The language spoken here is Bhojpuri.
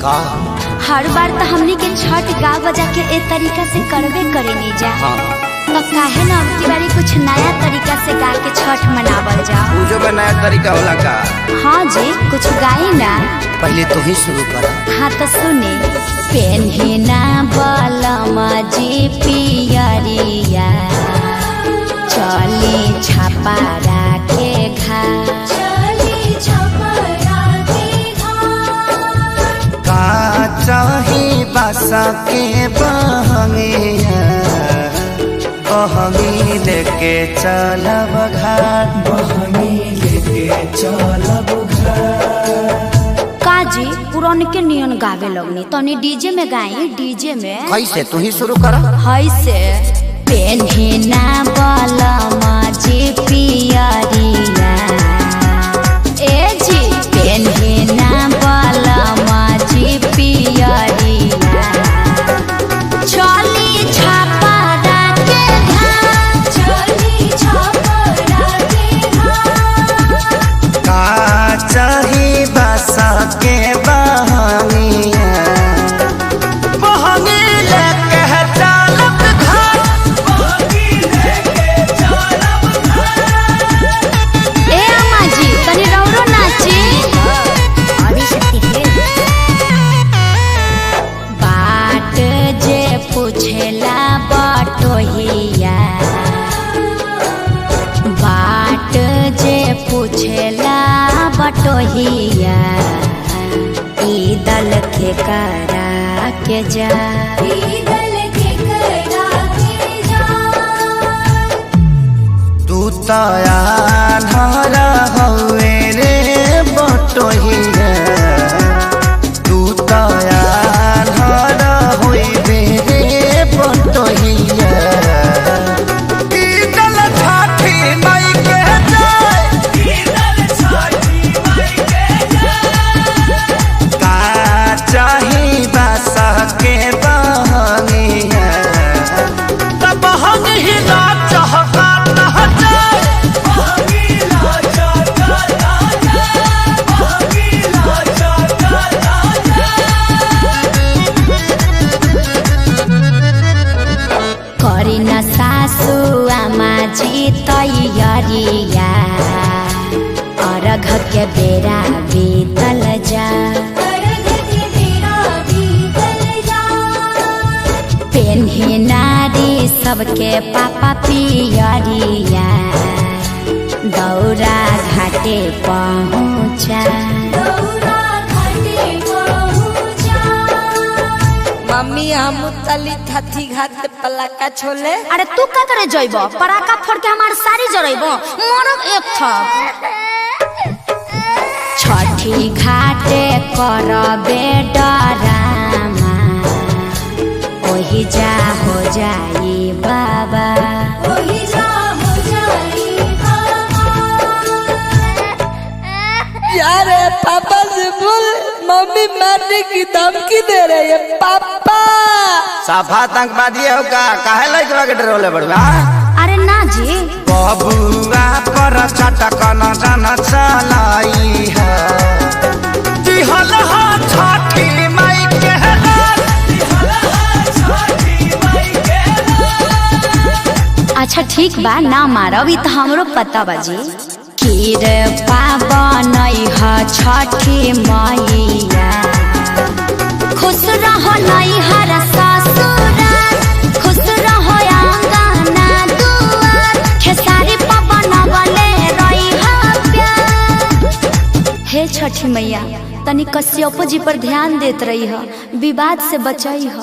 का हर बार तो हमनी के छठ गा बजा के ए तरीका से करबे करे नहीं जा। हाँ। तो काहे ना अब की बारी कुछ नया तरीका से गा के छठ मनावल जा। पूजो में नया तरीका होला का? हाँ जी, कुछ गाई ना। पहले तू ही शुरू कर। हाँ तो सुने। पेन्हिना बलमा जी पियरिया, चली छपारा के घाट, का चाही बासा के बहंगिया, बहंगी लेके चलब घाट, बहंगी लेके चलब घाट। काजी पुरान के नियन गावे लगनी, तनी डीजे में गाई। डीजे में कैसे? तू ही शुरू कर। हाय से पेन्हिना बलमा जी पियरिया, ए जी पेन्हिना बलमा जी पियरिया, चली छपारा के घाट, चली छपारा के घाट। का चाही बासा के बहंगिया, बहंगी लेके चलब घाट, बहंगी लेके चलब घाट। ए अम्मा जी तनी रौरो नाची। बाट जे पूछेला बटोहिया, बाट जे पूछेला बटोहिया, ई दल के करा के जा, ई दल के करा के जा। तू तो आन्हरा हवे रे बटोहिया, तू तो आन्हरा होइबे रे बटोहिया। ई दल छठी माई के जाय, ई दल छठी माई के जाय। का चाही बासा के बहंगिया, तब बहंगी ही ना चहका ना जाए, बहंगी ना चहका ना जाए, बहंगी ना चहका ना जाए। करी न सासु आमा जी तैयारिया, अर्घ के बेरा बीतल जा, पेन्ही नारी सबके पापा पियरिया, दौरा घाटे पहुँचा, मम्मी हम तली थथी घाट पलाका छोले। अरे तू का करे जइबो? पराका फोड़ के हमार सारी जरइबो, मरब एक थप। छठी घाटे करबे डरामा, ओही जा हो जाई बाबा, ओही जा हो जाई बाबा। यार पापा से बोल, मम्मी मारने की धमकी दे रही है। पापा साफा आतंकवादी हो का? काहे लइकवा के डरोले बड़वा? अरे ना जी, बबुआ पर चटक न जान चलाई है, दिहल हा छठी माई के रात, दिहल हा छठी माई के रात। अच्छा ठीक बा, ना मारब, ई तो हमरो पता बाजी। खीर पावन ह छठी मैया, खुश रहो नैहर ससुराल, खुश रहो आंगना दुआर, खेसारी पवन बले रही प्यार। हे छठी मैया, तनी कश्यप जी पर ध्यान देत रही ह, विवाद से बचई ह।